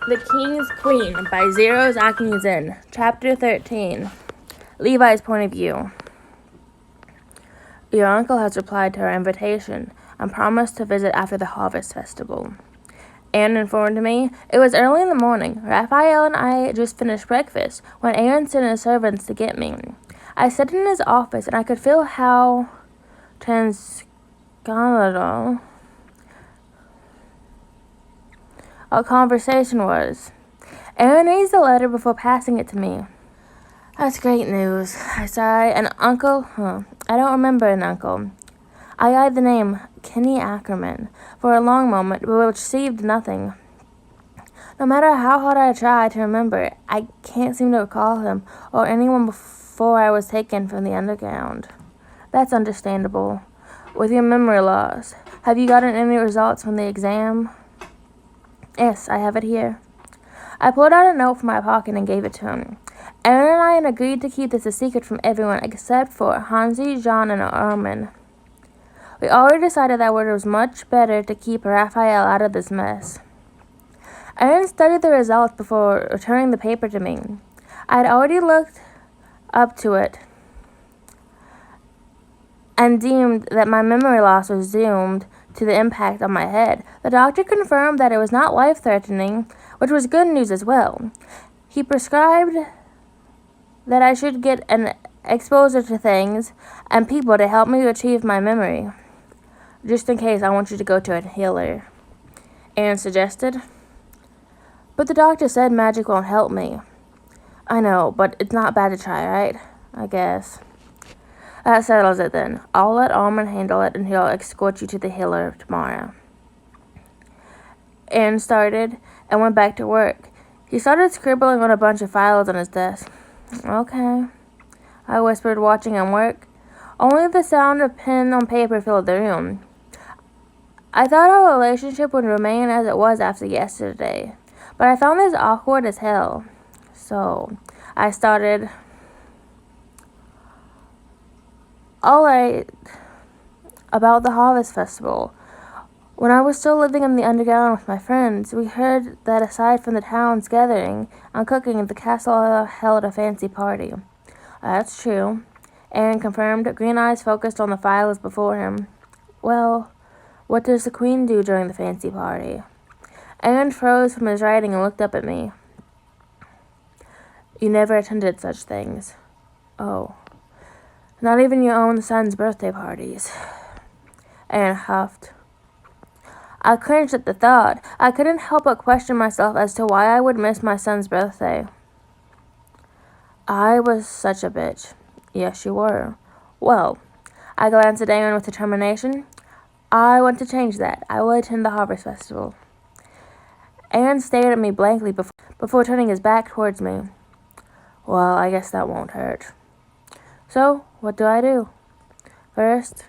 The King's Queen by Zero Zen. Chapter 13. Levi's Point of View. Your uncle has replied to our invitation and promised to visit after the harvest festival. Anne informed me it was early in the morning. Raphael and I just finished breakfast when Aaron sent his servants to get me. I sat in his office and I could feel how transcontinental our conversation was. Aaron reads the letter before passing it to me. That's great news, I sigh. An uncle? I don't remember an uncle. I eyed the name Kenny Ackerman for a long moment, but received nothing. No matter how hard I try to remember, I can't seem to recall him or anyone before I was taken from the underground. That's understandable. With your memory loss, have you gotten any results from the exam? Yes, I have it here. I pulled out a note from my pocket and gave it to him. Aaron and I had agreed to keep this a secret from everyone except for Hange, John, and Armin. We already decided that it was much better to keep Raphael out of this mess. Aaron studied the results before returning the paper to me. I had already looked up to it and deemed that my memory loss was doomed to the impact on my head. The doctor confirmed that it was not life-threatening, which was good news as well. He prescribed that I should get an exposure to things and people to help me achieve my memory. Just in case, I want you to go to a healer, Aaron suggested. But the doctor said magic won't help me. I know, but it's not bad to try, right? I guess. That settles it then. I'll let Armin handle it and he'll escort you to the healer tomorrow. Aaron started and went back to work. He started scribbling on a bunch of files on his desk. Okay, I whispered, watching him work. Only the sound of pen on paper filled the room. I thought our relationship would remain as it was after yesterday, but I found this awkward as hell. So, I started. Alright, about the harvest festival. When I was still living in the underground with my friends, we heard that aside from the town's gathering and cooking, the castle held a fancy party. That's true, Aaron confirmed. Green eyes focused on the files before him. Well, what does the queen do during the fancy party? Aaron froze from his writing and looked up at me. You never attended such things. Oh. Not even your own son's birthday parties. Aaron huffed. I cringed at the thought. I couldn't help but question myself as to why I would miss my son's birthday. I was such a bitch. Yes, you were. Well, I glanced at Aaron with determination. I want to change that. I will attend the harvest festival. Aaron stared at me blankly before turning his back towards me. Well, I guess that won't hurt. So, what do I do? First,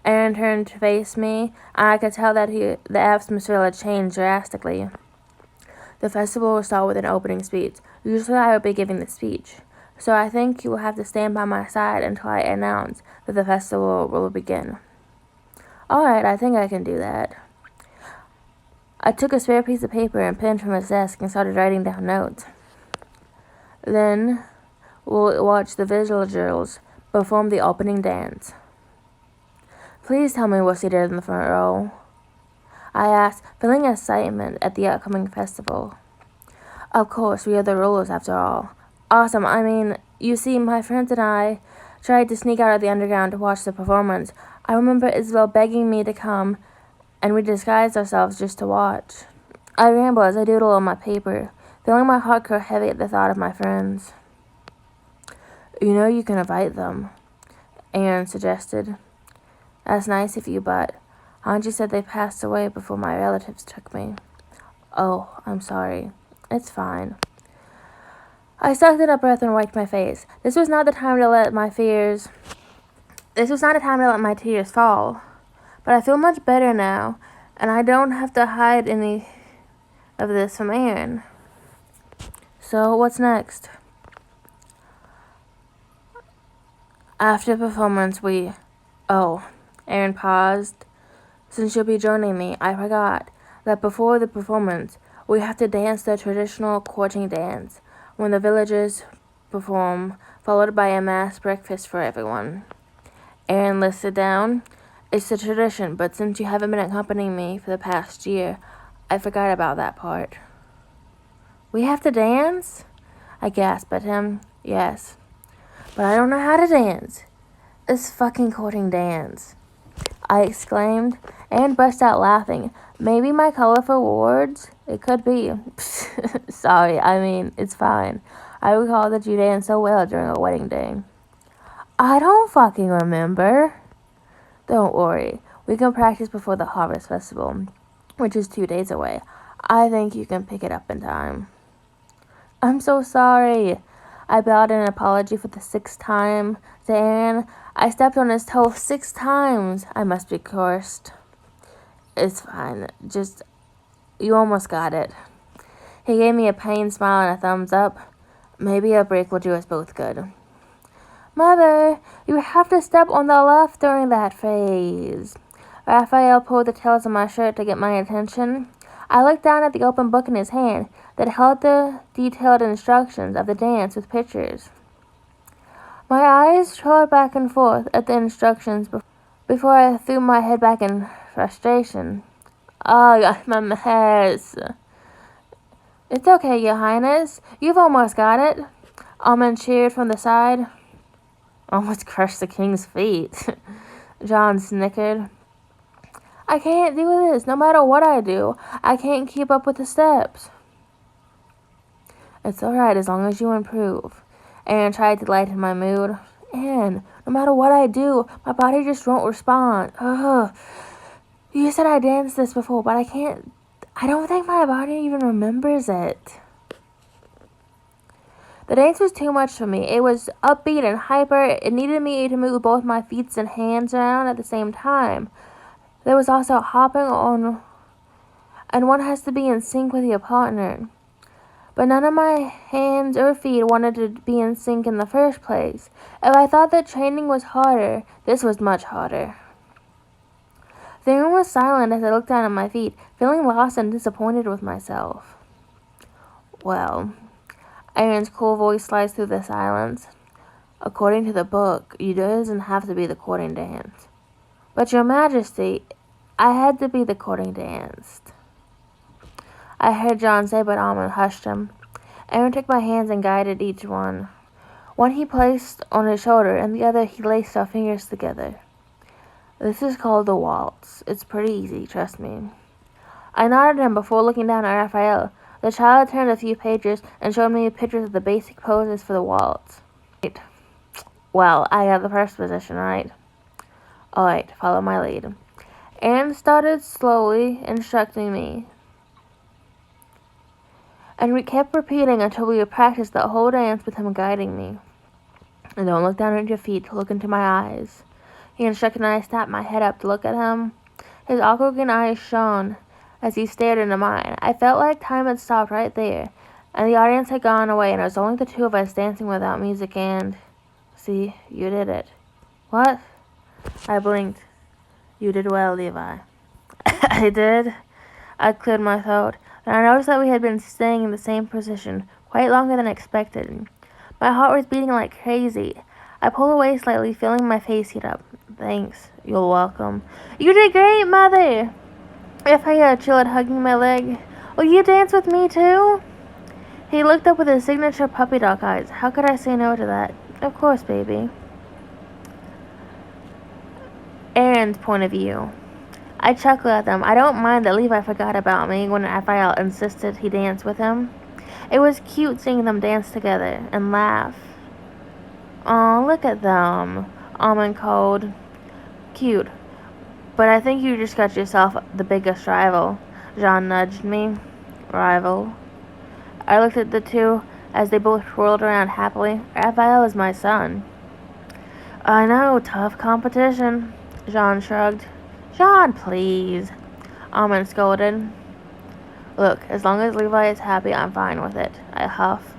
Aaron turned to face me, and I could tell that the atmosphere had changed drastically. The festival will start with an opening speech. Usually I would be giving the speech, so I think you will have to stand by my side until I announce that the festival will begin. Alright, I think I can do that. I took a spare piece of paper and pen from his desk and started writing down notes. Then, we'll watch the villagers perform the opening dance. Please tell me we're seated in the front row, I asked, feeling excitement at the upcoming festival. Of course, we are the rulers after all. Awesome, I mean, you see, my friends and I tried to sneak out of the underground to watch the performance. I remember Isabel begging me to come, and we disguised ourselves just to watch. I ramble as I doodle on my paper, feeling my heart grow heavy at the thought of my friends. You know you can invite them, Aaron suggested. That's nice of you, but Hange said they passed away before my relatives took me. Oh, I'm sorry. It's fine. I sucked in a breath and wiped my face. This was not the time to let my tears fall. But I feel much better now, and I don't have to hide any of this from Aaron. So, what's next? After performance, Aaron paused. Since you'll be joining me, I forgot that before the performance, We have to dance the traditional courting dance when the villagers perform, followed by a mass breakfast for everyone. Aaron listed down. It's a tradition, but since you haven't been accompanying me for the past year, I forgot about that part. We have to dance? I gasped at him. Yes. But I don't know how to dance. It's fucking courting dance, I exclaimed, and burst out laughing. Maybe my colorful words? It could be. Sorry, I mean, it's fine. I recall that you danced so well during a wedding day. I don't fucking remember. Don't worry. We can practice before the Harvest Festival, which is 2 days away. I think you can pick it up in time. I'm so sorry. I bowed in an apology for the 6th time to Aaron. I stepped on his toe 6 times. I must be cursed. It's fine. Just, you almost got it. He gave me a pained smile and a thumbs up. Maybe a break will do us both good. Mother, you have to step on the left during that phase. Raphael pulled the tails of my shirt to get my attention. I looked down at the open book in his hand that held the detailed instructions of the dance with pictures. My eyes trailed back and forth at the instructions before I threw my head back in frustration. Oh, my mess. It's okay, Your Highness. You've almost got it. Almond cheered from the side. Almost crushed the king's feet. John snickered. I can't do this. No matter what I do, I can't keep up with the steps. It's alright as long as you improve. Aaron tried to lighten my mood. And no matter what I do, my body just won't respond. Ugh. You said I danced this before, but I don't think my body even remembers it. The dance was too much for me. It was upbeat and hyper. It needed me to move both my feet and hands around at the same time. There was also hopping on, and one has to be in sync with your partner. But none of my hands or feet wanted to be in sync in the first place. If I thought that training was harder, this was much harder. The room was silent as I looked down at my feet, feeling lost and disappointed with myself. Well, Aaron's cool voice sliced through the silence. According to the book, you doesn't have to be the courting dance. But Your Majesty, I had to be the courting dance. I heard John say, but Almond hushed him. Aaron took my hands and guided each one. One he placed on his shoulder, and the other he laced our fingers together. This is called the waltz. It's pretty easy, trust me. I nodded him before looking down at Raphael. The child turned a few pages and showed me pictures of the basic poses for the waltz. Right. Well, I got the first position, right? Alright, follow my lead. Aaron started slowly instructing me. And we kept repeating until we had practiced the whole dance with him guiding me. And don't look down at your feet, look into my eyes. He instructed and I snapped my head up to look at him. His awkward eyes shone as he stared into mine. I felt like time had stopped right there, and the audience had gone away, and it was only the two of us dancing without music and... See, you did it. What? I blinked. You did well, Levi. I did? I cleared my throat. Then I noticed that we had been staying in the same position quite longer than expected. My heart was beating like crazy. I pulled away slightly, feeling my face heat up. Thanks. You're welcome. You did great, Mother! Raphael chilled, hugging my leg. Will you dance with me, too? He looked up with his signature puppy dog eyes. How could I say no to that? Of course, baby. Aaron's point of view. I chuckled at them. I don't mind that Levi forgot about me when Raphael insisted he dance with him. It was cute seeing them dance together and laugh. Aw, look at them. Almond called. Cute. But I think you just got yourself the biggest rival. Jean nudged me. Rival. I looked at the two as they both twirled around happily. Raphael is my son. I know, tough competition. Jean shrugged. Jean, please. Almond scolded. Look, as long as Levi is happy, I'm fine with it. I huffed.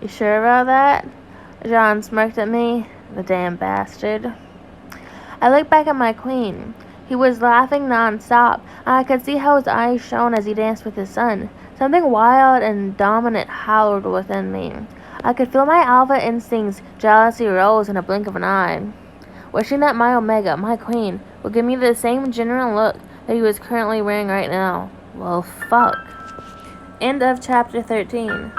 You sure about that? Jean smirked at me. The damn bastard. I looked back at my queen. He was laughing non-stop, and I could see how his eyes shone as he danced with his son. Something wild and dominant howled within me. I could feel my alpha instincts jealousy rose in a blink of an eye, wishing that my Omega, my queen, would give me the same genuine look that he was currently wearing right now. Well, fuck. End of chapter 13.